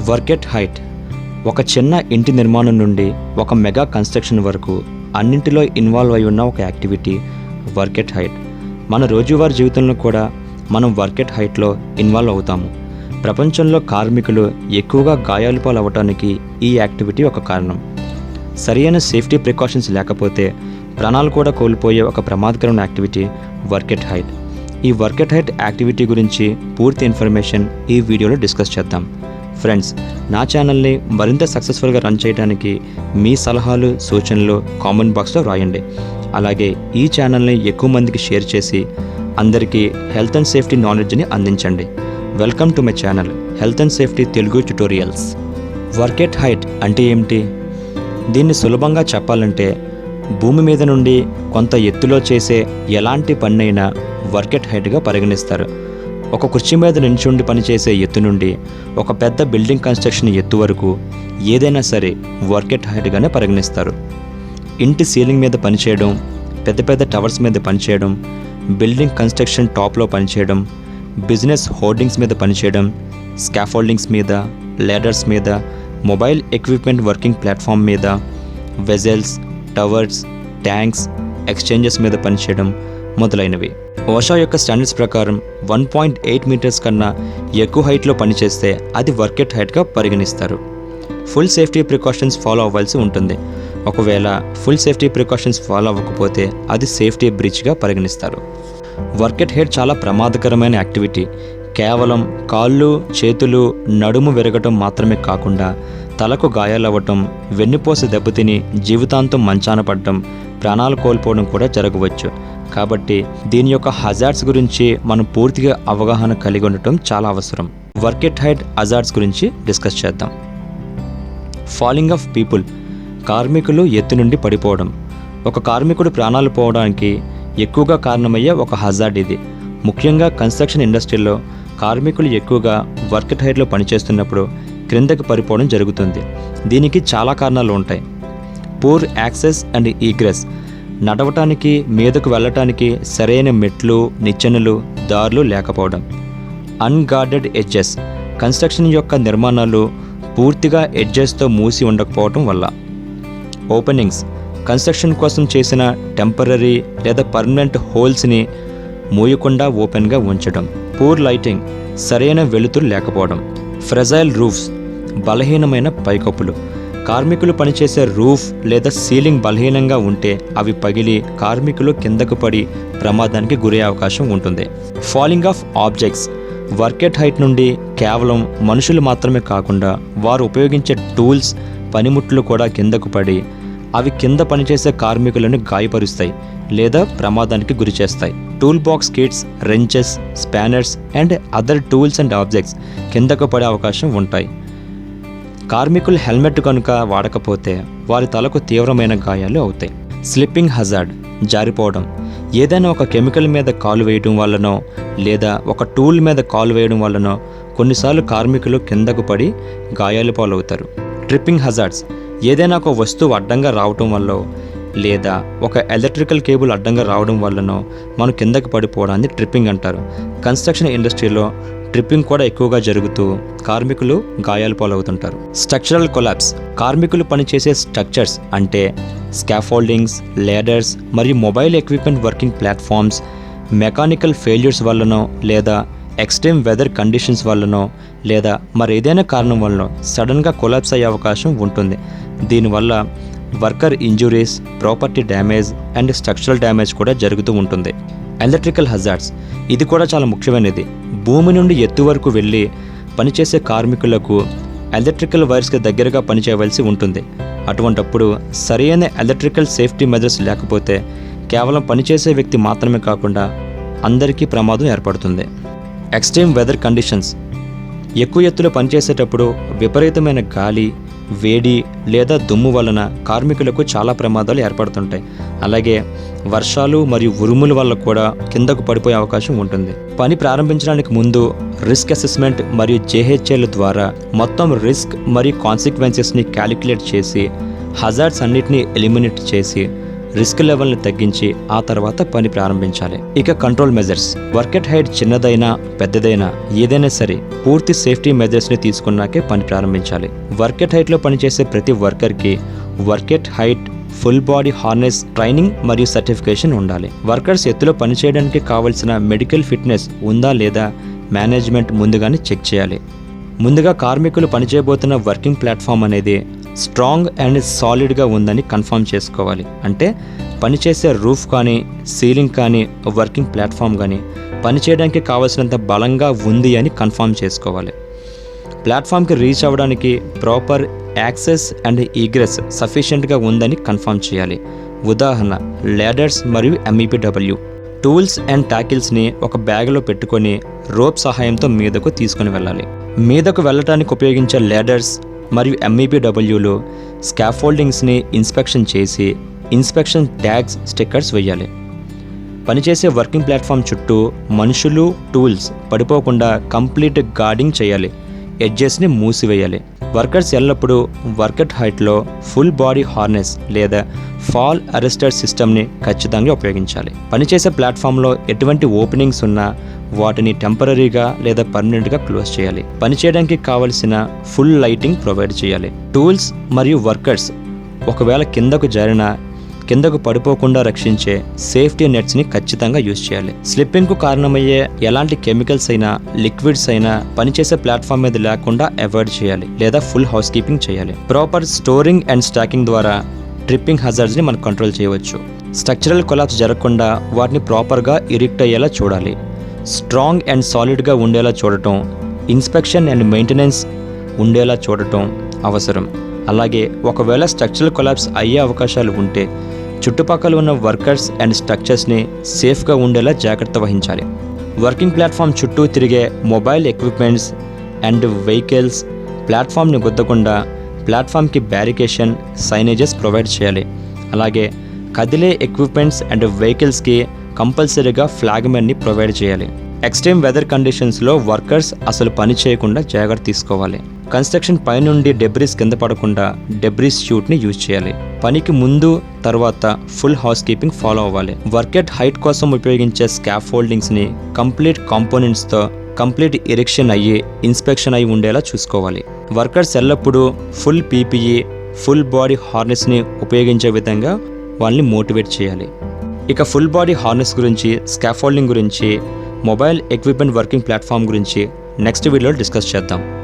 Work at height. ఒక చిన్న ఇంటి నిర్మాణం నుండి ఒక మెగా కన్స్ట్రక్షన్ వరకు అన్నింటిలో ఇన్వాల్వ్ అయి ఉన్న ఒక యాక్టివిటీ వర్క్ ఎట్ హైట్. మన రోజువారీ జీవితంలో కూడా మనం వర్క్ ఎట్ హైట్లో ఇన్వాల్వ్ అవుతాము. ప్రపంచంలో కార్మికులు ఎక్కువగా గాయాల పాలవటానికి ఈ యాక్టివిటీ ఒక కారణం. సరైన సేఫ్టీ ప్రికాషన్స్ లేకపోతే ప్రాణాలు కూడా కోల్పోయే ఒక ప్రమాదకరమైన యాక్టివిటీ వర్క్ ఎట్ హైట్. ఈ వర్క్ ఎట్ హైట్ యాక్టివిటీ గురించి పూర్తి ఇన్ఫర్మేషన్ ఈ వీడియోలో డిస్కస్ చేద్దాం. ఫ్రెండ్స్, నా ఛానల్ని మరింత సక్సెస్ఫుల్గా రన్ చేయడానికి మీ సలహాలు సూచనలు కామెంట్ బాక్స్లో రాయండి. అలాగే ఈ ఛానల్ని ఎక్కువ మందికి షేర్ చేసి అందరికీ హెల్త్ అండ్ సేఫ్టీ నాలెడ్జ్ని అందించండి. Welcome to my channel health and safety Telugu tutorials. Work at height అంటే ఏమిటి? దీన్ని సులభంగా చెప్పాలంటే భూమి మీద నుండి కొంత ఎత్తులో చేసే ఎలాంటి పన్నైనా వర్క్ ఎట్ హైట్గా పరిగణిస్తారు. ఒక కుర్చీ మీద నిల్చుండి పనిచేసే ఎత్తు నుండి ఒక పెద్ద బిల్డింగ్ కన్స్ట్రక్షన్ ఎత్తు వరకు ఏదైనా సరే వర్క్ ఎట్ హైట్గానే పరిగణిస్తారు. ఇంటి సీలింగ్ మీద పనిచేయడం, పెద్ద పెద్ద టవర్స్ మీద పనిచేయడం, బిల్డింగ్ కన్స్ట్రక్షన్ టాప్లో పనిచేయడం, బిజినెస్ హోర్డింగ్స్ మీద పనిచేయడం, స్కాఫోల్డింగ్స్ మీద, లేడర్స్ మీద, మొబైల్ ఎక్విప్మెంట్ వర్కింగ్ ప్లాట్ఫామ్ మీద, వెజల్స్, టవర్స్, ట్యాంక్స్, ఎక్స్చేంజెస్ మీద పనిచేయడం మొదలైనవి. ఓషా యొక్క స్టాండర్డ్స్ ప్రకారం 1.8 మీటర్స్ కన్నా ఎక్కువ హైట్లో పనిచేస్తే అది వర్క్ ఎట్ హైట్గా పరిగణిస్తారు. ఫుల్ సేఫ్టీ ప్రికాషన్స్ ఫాలో అవ్వాల్సి ఉంటుంది. ఒకవేళ ఫుల్ సేఫ్టీ ప్రికాషన్స్ ఫాలో అవ్వకపోతే అది సేఫ్టీ బ్రీచ్గా పరిగణిస్తారు. వర్క్ ఎట్ హైట్ చాలా ప్రమాదకరమైన యాక్టివిటీ. కేవలం కాళ్ళు, చేతులు, నడుము విరగటం మాత్రమే కాకుండా తలకు గాయాలవ్వటం, వెన్నుపూస దెబ్బతిని జీవితాంతం మంచాన పడటం, ప్రాణాలు కోల్పోవడం కూడా జరగవచ్చు. కాబట్టి దీని యొక్క హజార్డ్స్ గురించి మనం పూర్తిగా అవగాహన కలిగి ఉండటం చాలా అవసరం. వర్క్ ఎట్ హైట్ హజార్డ్స్ గురించి డిస్కస్ చేద్దాం. Falling of people. కార్మికులు ఎత్తు నుండి పడిపోవడం. ఒక కార్మికుడు ప్రాణాలు పోవడానికి ఎక్కువగా కారణమయ్యే ఒక హజార్డ్ ఇది. ముఖ్యంగా కన్స్ట్రక్షన్ ఇండస్ట్రీలో కార్మికులు ఎక్కువగా వర్క్ ఎట్ హైట్లో పనిచేస్తున్నప్పుడు క్రిందకి పడిపోవడం జరుగుతుంది. దీనికి చాలా కారణాలు ఉంటాయి. Poor access and egress. నడవటానికి, మీదకు వెళ్ళటానికి సరైన మెట్లు, నిచ్చెనలు, దారులు లేకపోవడం. Unguarded edges. కన్స్ట్రక్షన్ యొక్క నిర్మాణాలు పూర్తిగా ఎడ్జెస్తో మూసి ఉండకపోవడం వల్ల. ఓపెనింగ్స్. కన్స్ట్రక్షన్ కోసం చేసిన టెంపరరీ లేదా పర్మనెంట్ హోల్స్ని మూయకుండా ఓపెన్గా ఉంచడం. Poor lighting. సరైన వెలుతురు లేకపోవడం. Fragile roofs. బలహీనమైన పైకప్పులు. కార్మికులు పనిచేసే రూఫ్ లేదా సీలింగ్ బలహీనంగా ఉంటే అవి పగిలి కార్మికులు కిందకు పడి ప్రమాదానికి గురయ్యే అవకాశం ఉంటుంది. Falling of objects. Work at height నుండి కేవలం మనుషులు మాత్రమే కాకుండా వారు ఉపయోగించే టూల్స్, పనిముట్లు కూడా కిందకు పడి అవి కింద పనిచేసే కార్మికులను గాయపరుస్తాయి లేదా ప్రమాదానికి గురి చేస్తాయి. Tool box kits, wrenches, spanners and other tools and objects కిందకు పడే అవకాశం ఉంటాయి. కార్మికులు హెల్మెట్ కనుక వాడకపోతే వారి తలకు తీవ్రమైన గాయాలు అవుతాయి. Slipping hazard. జారిపోవడం. ఏదైనా ఒక కెమికల్ మీద కాలు వేయడం వల్లనో లేదా ఒక టూల్ మీద కాలు వేయడం వల్లనో కొన్నిసార్లు కార్మికులు కిందకు పడి గాయాలు పాలవుతారు. Tripping hazards. ఏదైనా ఒక వస్తువు అడ్డంగా రావటం వల్ల లేదా ఒక ఎలక్ట్రికల్ కేబుల్ అడ్డంగా రావడం వల్లనో మనం కిందకి పడిపోవడాన్ని ట్రిప్పింగ్ అంటారు. కన్స్ట్రక్షన్ ఇండస్ట్రీలో ట్రిప్పింగ్ కూడా ఎక్కువగా జరుగుతూ కార్మికులు గాయాలు పాలవుతుంటారు. Structural collapse. కార్మికులు పనిచేసే స్ట్రక్చర్స్ అంటే స్కాఫోల్డింగ్స్, లేడర్స్ మరియు mobile equipment working platforms mechanical failures వల్లనో లేదా ఎక్స్ట్రీమ్ వెదర్ కండిషన్స్ వల్లనో లేదా మరేదైనా కారణం వల్లనో సడన్గా కొలాప్స్ అయ్యే అవకాశం ఉంటుంది. దీనివల్ల worker injuries, property damage and structural damage కూడా జరుగుతూ ఉంటుంది. Electrical hazards. ఇది కూడా చాలా ముఖ్యమైనది. భూమి నుండి ఎత్తు వరకు వెళ్ళి పనిచేసే కార్మికులకు ఎలక్ట్రికల్ వైర్స్కి దగ్గరగా పనిచేయవలసి ఉంటుంది. అటువంటప్పుడు సరైన ఎలక్ట్రికల్ సేఫ్టీ మెజర్స్ లేకపోతే కేవలం పనిచేసే వ్యక్తి మాత్రమే కాకుండా అందరికీ ప్రమాదం ఏర్పడుతుంది. Extreme weather conditions. ఎక్కువ ఎత్తులో పనిచేసేటప్పుడు విపరీతమైన గాలి, వేడి లేదా దుమ్ము వలన కార్మికులకు చాలా ప్రమాదాలు ఏర్పడుతుంటాయి. అలాగే వర్షాలు మరియు ఉరుముల వల్ల కూడా కిందకు పడిపోయే అవకాశం ఉంటుంది. పని ప్రారంభించడానికి ముందు రిస్క్ అసెస్మెంట్ మరియు జేహెచ్ఏల ద్వారా మొత్తం రిస్క్ మరియు కాన్సిక్వెన్సెస్ని క్యాలిక్యులేట్ చేసి హజార్డ్స్ అన్నిటినీ ఎలిమినేట్ చేసి రిస్క్ లెవెల్ని తగ్గించి ఆ తర్వాత పని ప్రారంభించాలి. ఇక control measures. Work at height చిన్నదైనా పెద్దదైనా ఏదైనా సరే పూర్తి సేఫ్టీ మెజర్స్ని తీసుకున్నాకే పని ప్రారంభించాలి. వర్క్ ఎట్ హైట్లో పనిచేసే ప్రతి వర్కర్కి work at height full body harness training మరియు సర్టిఫికేషన్ ఉండాలి. వర్కర్స్ ఎత్తులో పనిచేయడానికి కావలసిన మెడికల్ ఫిట్నెస్ ఉందా లేదా మేనేజ్మెంట్ ముందుగానే చెక్ చేయాలి. ముందుగా కార్మికులు పనిచేయబోతున్న వర్కింగ్ ప్లాట్ఫామ్ అనేది స్ట్రాంగ్ అండ్ సాలిడ్గా ఉందని కన్ఫర్మ్ చేసుకోవాలి. అంటే పనిచేసే రూఫ్ కానీ సీలింగ్ కానీ వర్కింగ్ ప్లాట్ఫామ్ కానీ పనిచేయడానికి కావాల్సినంత బలంగా ఉంది అని కన్ఫర్మ్ చేసుకోవాలి. ప్లాట్ఫామ్కి రీచ్ అవ్వడానికి ప్రాపర్ యాక్సెస్ అండ్ ఈగ్రెస్ సఫిషియెంట్గా ఉందని కన్ఫర్మ్ చేయాలి. ఉదాహరణ ల్యాడర్స్ మరియు MEPW. టూల్స్ అండ్ టాకిల్స్ని ఒక బ్యాగ్లో పెట్టుకొని రోప్ సహాయంతో మీదకు తీసుకుని వెళ్ళాలి. మీదకు వెళ్ళటానికి ఉపయోగించే ల్యాడర్స్ మరియు MEPWలు స్కాఫోల్డింగ్స్ని ఇన్స్పెక్షన్ చేసి ఇన్స్పెక్షన్ ట్యాగ్స్ స్టిక్కర్స్ వేయాలి. పనిచేసే వర్కింగ్ ప్లాట్ఫామ్ చుట్టూ మనుషులు టూల్స్ పడిపోకుండా కంప్లీట్ గార్డింగ్ చేయాలి. ఎడ్జెస్ని మూసివేయాలి. వర్కర్స్ ఎల్లప్పుడూ వర్క్ ఎట్ హైట్లో ఫుల్ బాడీ హార్నెస్ లేదా ఫాల్ అరెస్టర్ సిస్టమ్ని ఖచ్చితంగా ఉపయోగించాలి. పనిచేసే ప్లాట్ఫామ్లో ఎటువంటి ఓపెనింగ్స్ ఉన్నా వాటిని టెంపరీగా లేదా పర్మనెంట్గా క్లోజ్ చేయాలి. పనిచేయడానికి కావలసిన ఫుల్ లైటింగ్ ప్రొవైడ్ చేయాలి. టూల్స్ మరియు వర్కర్స్ ఒకవేళ కిందకు పడిపోకుండా రక్షించే సేఫ్టీ నెట్స్ని ఖచ్చితంగా యూజ్ చేయాలి. స్లిప్పింగ్కు కారణమయ్యే ఎలాంటి కెమికల్స్ అయినా లిక్విడ్స్ అయినా పనిచేసే ప్లాట్ఫామ్ మీద లేకుండా అవాయిడ్ చేయాలి లేదా ఫుల్ హౌస్ కీపింగ్ చేయాలి. ప్రాపర్ స్టోరింగ్ అండ్ స్టాకింగ్ ద్వారా ట్రిప్పింగ్ హజార్డ్స్ని మనం కంట్రోల్ చేయవచ్చు. స్ట్రక్చరల్ కొలాప్స్ జరగకుండా వాటిని ప్రాపర్గా ఇరిక్ట్ అయ్యేలా చూడాలి. స్ట్రాంగ్ అండ్ సాలిడ్గా ఉండేలా చూడటం, ఇన్స్పెక్షన్ అండ్ మెయింటెనెన్స్ ఉండేలా చూడటం అవసరం. అలాగే ఒకవేళ స్ట్రక్చరల్ కొలాప్స్ అయ్యే అవకాశాలు ఉంటే చుట్టుపక్కల ఉన్న వర్కర్స్ అండ్ స్ట్రక్చర్స్ని సేఫ్గా ఉండేలా జాగ్రత్త వహించాలి. వర్కింగ్ ప్లాట్ఫామ్ చుట్టూ తిరిగే మొబైల్ ఎక్విప్మెంట్స్ అండ్ వెహికల్స్ ప్లాట్ఫామ్ని గుద్దకుండా ప్లాట్ఫామ్కి బ్యారికేషన్ సైనేజెస్ ప్రొవైడ్ చేయాలి. అలాగే కదిలే ఎక్విప్మెంట్స్ అండ్ వెహికల్స్కి కంపల్సరీగా ఫ్లాగ్మెన్ని ప్రొవైడ్ చేయాలి. ఎక్స్ట్రీమ్ వెదర్ కండిషన్స్లో వర్కర్స్ అసలు పని చేయకుండా జాగ్రత్త తీసుకోవాలి. కన్స్ట్రక్షన్ పైనుండి డెబ్రీస్ కింద పడకుండా డెబ్రీస్ షూట్ని యూజ్ చేయాలి. పనికి ముందు తర్వాత ఫుల్ హౌస్ కీపింగ్ ఫాలో అవ్వాలి. వర్క్ ఎట్ హైట్ కోసం ఉపయోగించే స్కాఫోల్డింగ్స్ని కంప్లీట్ కాంపోనెంట్స్తో కంప్లీట్ ఎరెక్షన్ అయ్యి ఇన్స్పెక్షన్ అయి ఉండేలా చూసుకోవాలి. వర్కర్స్ ఎల్లప్పుడూ ఫుల్ PPE ఫుల్ బాడీ హార్నెస్ని ఉపయోగించే విధంగా వాళ్ళని మోటివేట్ చేయాలి. ఇక ఫుల్ బాడీ హార్నెస్ గురించి, స్కాఫోల్డింగ్ గురించి, మొబైల్ ఎక్విప్మెంట్ వర్కింగ్ ప్లాట్ఫామ్ గురించి నెక్స్ట్ వీడియోలో డిస్కస్ చేద్దాం.